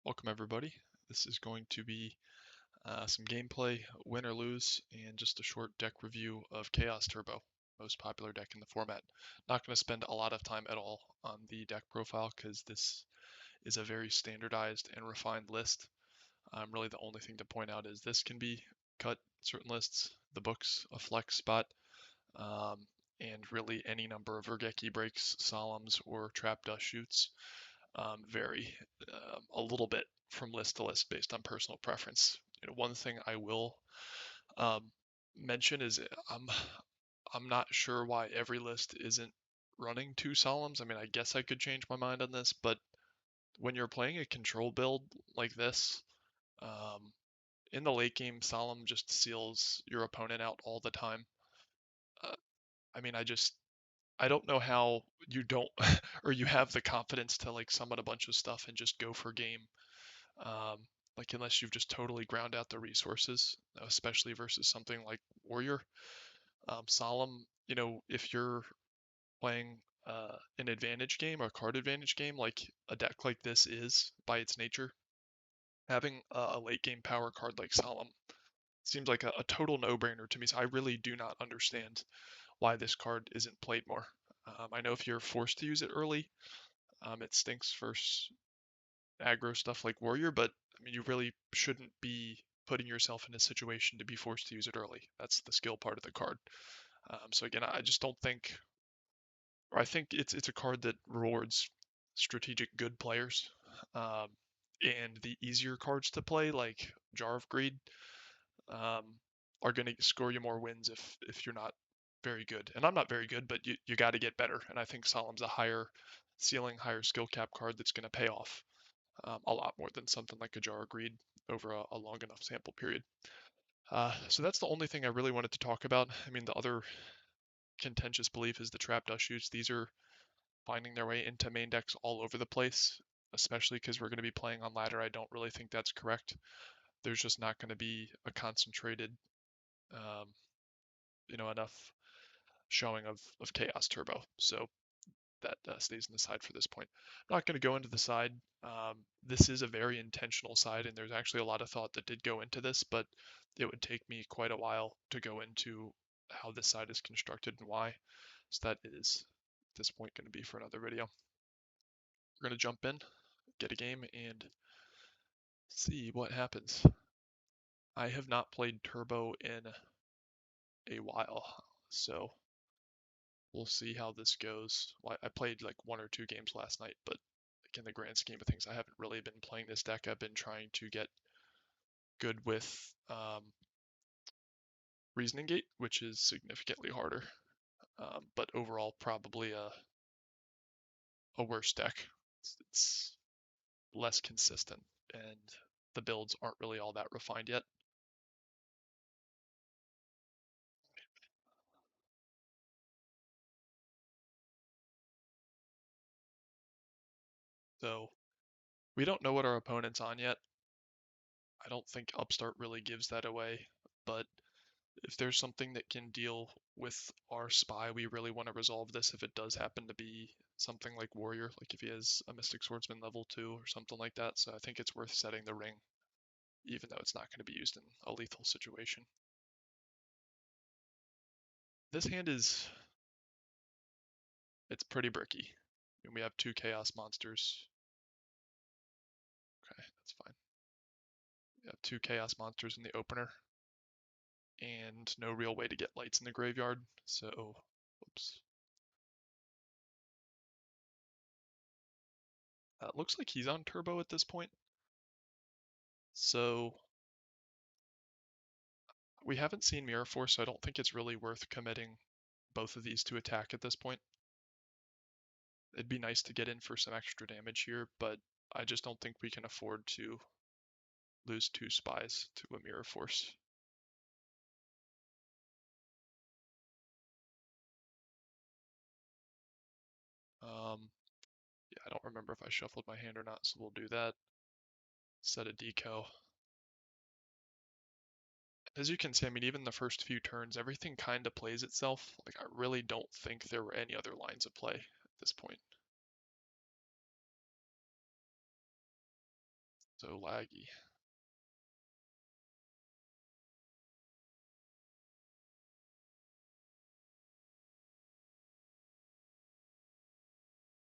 Welcome everybody. This is going to be some gameplay, win or lose, and just a short deck review of Chaos Turbo, most popular deck in the format. Not going to spend a lot of time at all on the deck profile because this is a very standardized and refined list. Really the only thing to point out is this can be cut certain lists, the book's a flex spot, um, and really any number of Urgeki breaks, Solemns, or Trap Dust shoots vary a little bit from list to list based on personal preference. One thing I will um, mention is I'm not sure why every list isn't running two solemns. I mean, I guess I could change my mind on this, but when you're playing a control build like this, um, in the late game, solemn just seals your opponent out all the time. Uh, I mean, I don't know how you don't or you have the confidence to like summon a bunch of stuff and just go for game. Um, like unless you've just totally ground out the resources, especially versus something like Warrior. Solemn, if you're playing an advantage game or a card advantage game, like a deck like this is by its nature, having a late game power card like Solemn seems like a total no-brainer to me. So I really do not understand why this card isn't played more. I know if you're forced to use it early, it stinks for aggro stuff like Warrior, but I mean, you really shouldn't be putting yourself in a situation to be forced to use it early. That's the skill part of the card. So again, I just don't think, or I think it's a card that rewards strategic good players, um, and the easier cards to play like Jar of Greed um, are going to score you more wins if you're not very good. And I'm not very good, but you got to get better. And I think Solemn's a higher ceiling, higher skill cap card that's going to pay off a lot more than something like a Jar of Greed over a long enough sample period. So that's the only thing I really wanted to talk about. I mean, the other contentious belief is the trap dust shoots. These are finding their way into main decks all over the place, especially because we're going to be playing on ladder. I don't really think that's correct. There's just not going to be a concentrated, um, enough showing of Chaos Turbo. So that stays on the side for this point. I'm not going to go into the side. This is a very intentional side, and there's actually a lot of thought that did go into this, but it would take me quite a while to go into how this side is constructed and why. So that is, at this point, going to be for another video. We're going to jump in, get a game, and see what happens. I have not played Turbo in a while, so we'll see how this goes. Well, I played like one or two games last night, but like in the grand scheme of things, I haven't really been playing this deck. I've been trying to get good with Reasoning Gate, which is significantly harder, but overall probably a worse deck. It's less consistent, and the builds aren't really all that refined yet. So we don't know what our opponent's on yet. I don't think Upstart really gives that away, but if there's something that can deal with our spy, we really want to resolve this if it does happen to be something like Warrior, like if he has a Mystic Swordsman level 2 or something like that. So I think it's worth setting the ring, even though it's not going to be used in a lethal situation. This hand it's pretty bricky. I mean, we have two Chaos monsters. Okay, that's fine. We have two Chaos monsters in the opener, and no real way to get lights in the graveyard. So, whoops. Looks like he's on turbo at this point. So we haven't seen Mirror Force, so I don't think it's really worth committing both of these to attack at this point. It'd be nice to get in for some extra damage here, but I just don't think we can afford to lose two spies to a Mirror Force. Yeah, I don't remember if I shuffled my hand or not, so we'll do that. Set a deco. As you can see, I mean, even the first few turns, everything kind of plays itself. Like, I really don't think there were any other lines of play at this point. So laggy.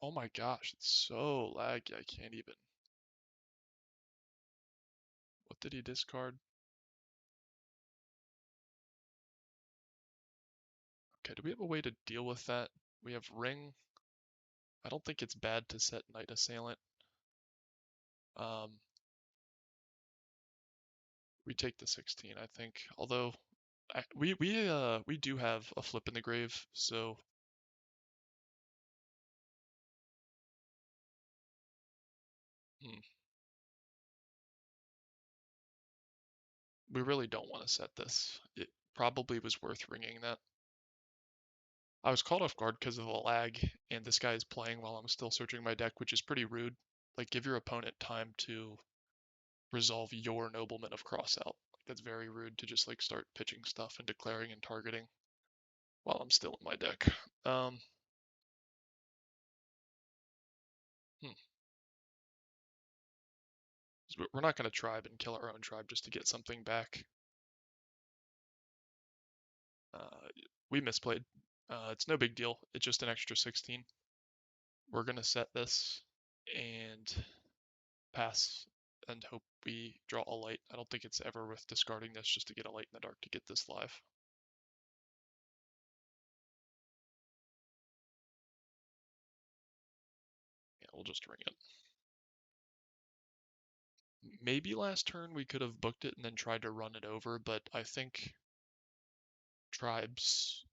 Oh my gosh, it's so laggy. I can't even. What did he discard? Okay, do we have a way to deal with that? We have ring. I don't think it's bad to set Knight Assailant. Um, we take the 16, I think. Although we do have a flip in the grave, so hmm, we really don't want to set this. It probably was worth ringing that. I was caught off guard because of the lag, and this guy is playing while I'm still searching my deck, which is pretty rude. Like, give your opponent time to resolve your nobleman of crossout. Like, that's very rude to just like start pitching stuff and declaring and targeting while I'm still in my deck. Um, hmm. We're not going to tribe and kill our own tribe just to get something back. Uh, we misplayed. It's no big deal. It's just an extra 16. We're going to set this and pass and hope we draw a light. I don't think it's ever worth discarding this just to get a light in the dark to get this live. Yeah, we'll just ring it. Maybe last turn we could have booked it and then tried to run it over, but I think Tribe's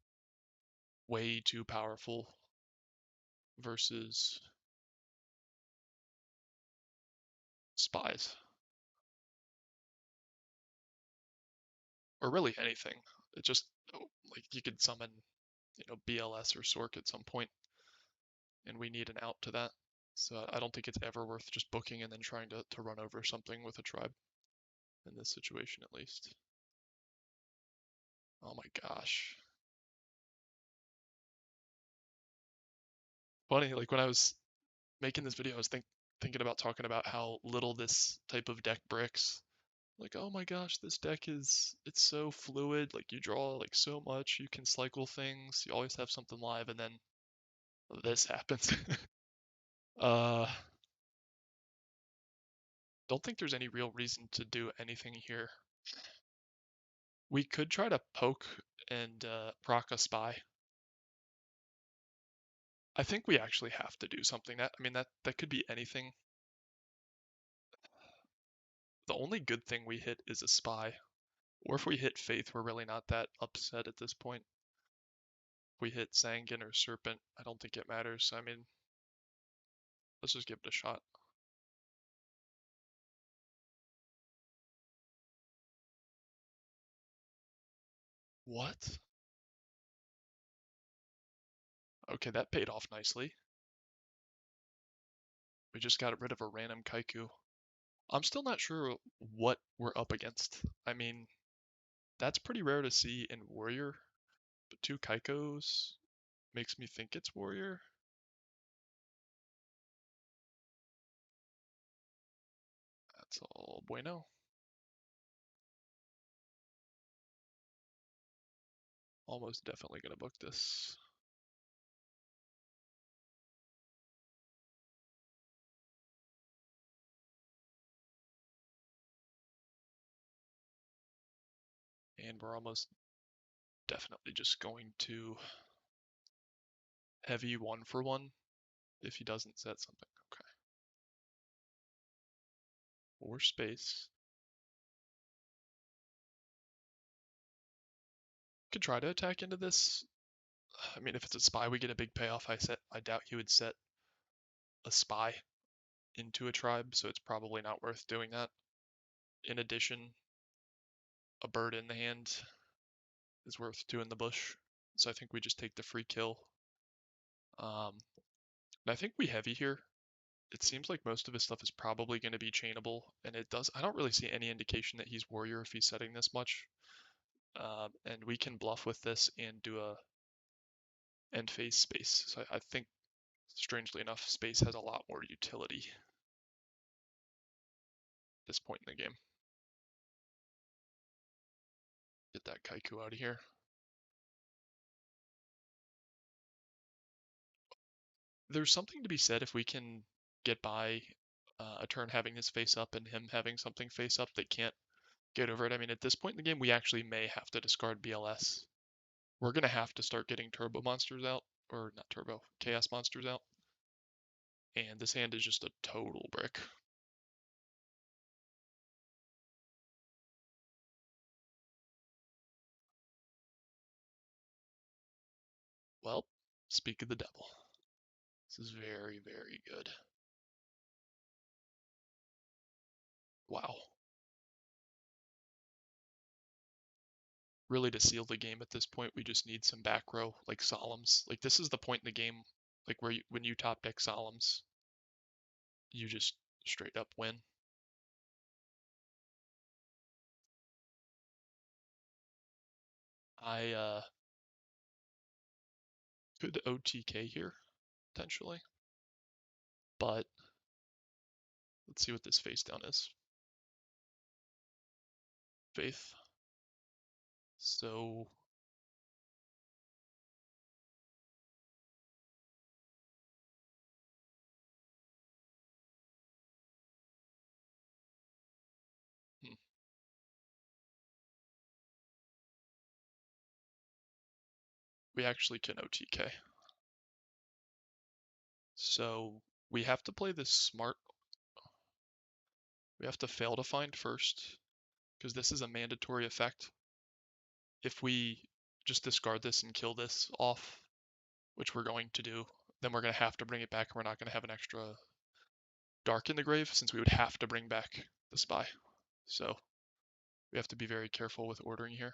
way too powerful versus Spies. Or really anything. It just, like, you could summon, BLS or Sork at some point, and we need an out to that. So I don't think it's ever worth just booking and then trying to run over something with a tribe, in this situation at least. Oh my gosh. Funny, like when I was making this video, I was thinking about talking about how little this type of deck bricks. Like, oh my gosh, this deck it's so fluid. Like you draw like so much, you can cycle things, you always have something live, and then this happens. uh, don't think there's any real reason to do anything here. We could try to poke and proc a spy. I think we actually have to do something. That could be anything. The only good thing we hit is a spy. Or if we hit Faith, we're really not that upset at this point. If we hit Sanguine or Serpent, I don't think it matters. I mean, let's just give it a shot. What? Okay, that paid off nicely. We just got rid of a random Kaiku. I'm still not sure what we're up against. I mean, that's pretty rare to see in Warrior, but two Kaikos makes me think it's Warrior. That's all bueno. Almost definitely gonna book this. And we're almost definitely just going to heavy 1-for-1 if he doesn't set something. Okay. Or space. Could try to attack into this. I mean, if it's a spy, we get a big payoff. I doubt he would set a spy into a tribe, so it's probably not worth doing that. In addition, a bird in the hand is worth two in the bush. So I think we just take the free kill. And I think we heavy here. It seems like most of his stuff is probably going to be chainable, and I don't really see any indication that he's warrior if he's setting this much. And we can bluff with this and do a end phase space. So I think, strangely enough, space has a lot more utility. this point in the game. Get that Kaiku out of here. There's something to be said if we can get by a turn having his face up and him having something face up that can't get over it. I mean, at this point in the game, we actually may have to discard BLS. We're going to have to start getting turbo monsters out, or not turbo, chaos monsters out. And this hand is just a total brick. Well, speak of the devil. This is very, very good. Wow. Really, to seal the game at this point, we just need some back row, like Solemns. Like, this is the point in the game, like, where when you top deck Solemns, you just straight up win. I could OTK here, potentially. But let's see what this face down is. Faith. So hmm, we actually can OTK. So we have to play this smart. We have to fail to find first, because this is a mandatory effect. If we just discard this and kill this off, which we're going to do, then we're going to have to bring it back, and we're not going to have an extra dark in the grave, since we would have to bring back the spy. So we have to be very careful with ordering here.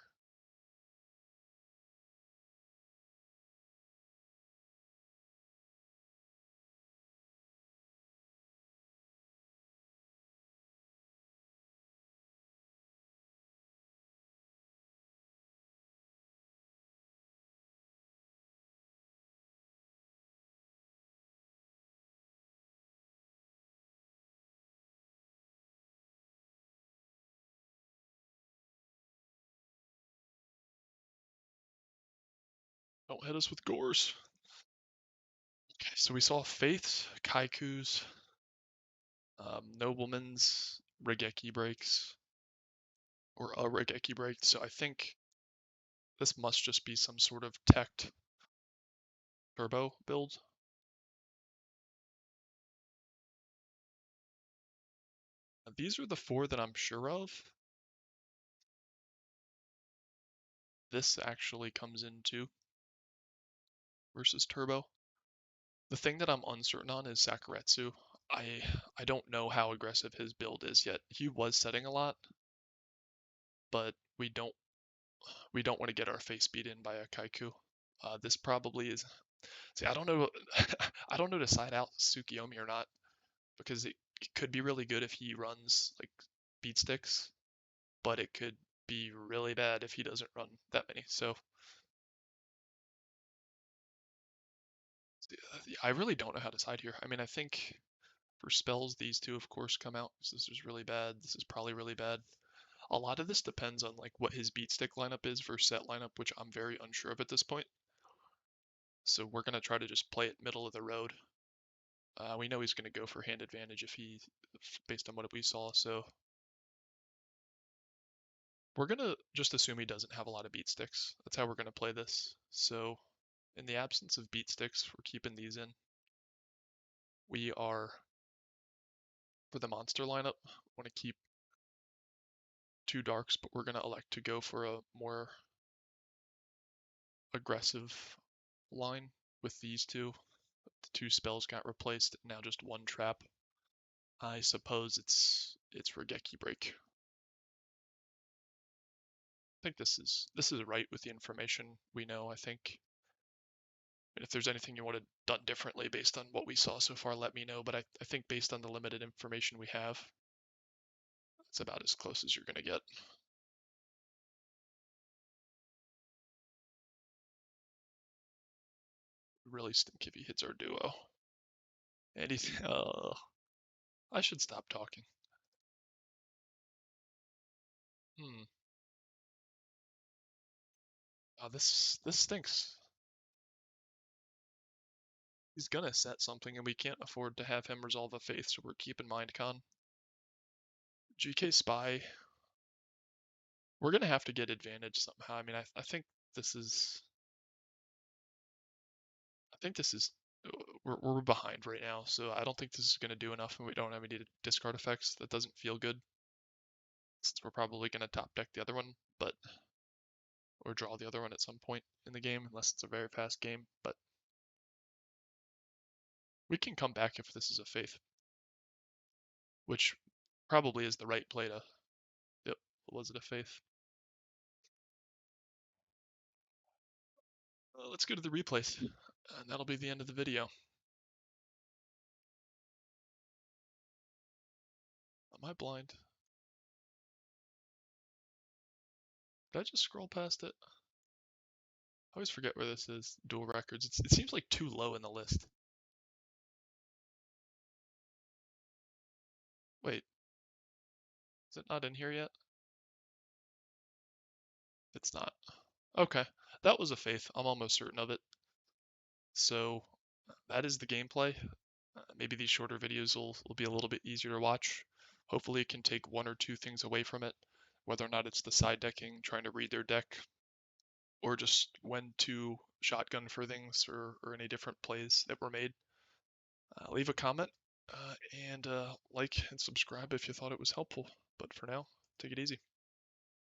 Don't hit us with gores. Okay, so we saw Faith's, Kaiku's, Nobleman's, Regeki breaks, or a Regeki break. So I think this must just be some sort of teched turbo build. These are the four that I'm sure of. This actually comes in too versus turbo. The thing that I'm uncertain on is Sakuretsu. I don't know how aggressive his build is yet. He was setting a lot, but we don't want to get our face beat in by a Kaiku. This probably is. See, I don't know. I don't know to side out Tsukiyomi or not, because it could be really good if he runs like beat sticks, but it could be really bad if he doesn't run that many. So I really don't know how to side here. I mean, I think for spells, these two of course come out. So this is really bad. This is probably really bad. A lot of this depends on like what his beat stick lineup is versus set lineup, which I'm very unsure of at this point. So we're gonna try to just play it middle of the road. We know he's gonna go for hand advantage based on what we saw. So we're gonna just assume he doesn't have a lot of beat sticks. That's how we're gonna play this. So in the absence of beat sticks, we're keeping these in. We are, for the monster lineup, want to keep two darks, but we're gonna elect to go for a more aggressive line with these two. The two spells got replaced, now just one trap. I suppose it's Regeki Break. I think this is right with the information we know. I think, and if there's anything you would have done differently based on what we saw so far, let me know. But I think based on the limited information we have, it's about as close as you're gonna get. Really stink if he hits our duo. And he's I should stop talking. Hmm. Oh, this stinks. He's gonna set something, and we can't afford to have him resolve a faith, so we're keeping mind con. GK Spy. We're gonna have to get advantage somehow. I mean, I think this is. I think this is. We're behind right now, so I don't think this is gonna do enough, and we don't have any discard effects. That doesn't feel good, since we're probably gonna top deck the other one, but or draw the other one at some point in the game, unless it's a very fast game. But we can come back if this is a faith, which probably is the right play to. Yep, was it a faith? Let's go to the replays, and that'll be the end of the video. Am I blind? Did I just scroll past it? I always forget where this is. Dual records. It seems like too low in the list. Wait, is it not in here yet? It's not. Okay, that was a faith. I'm almost certain of it. So that is the gameplay. Maybe these shorter videos will be a little bit easier to watch. Hopefully, it can take one or two things away from it, whether or not it's the side decking, trying to read their deck, or just when to shotgun for things or any different plays that were made. Leave a comment and like and subscribe if you thought it was helpful. But for now, take it easy.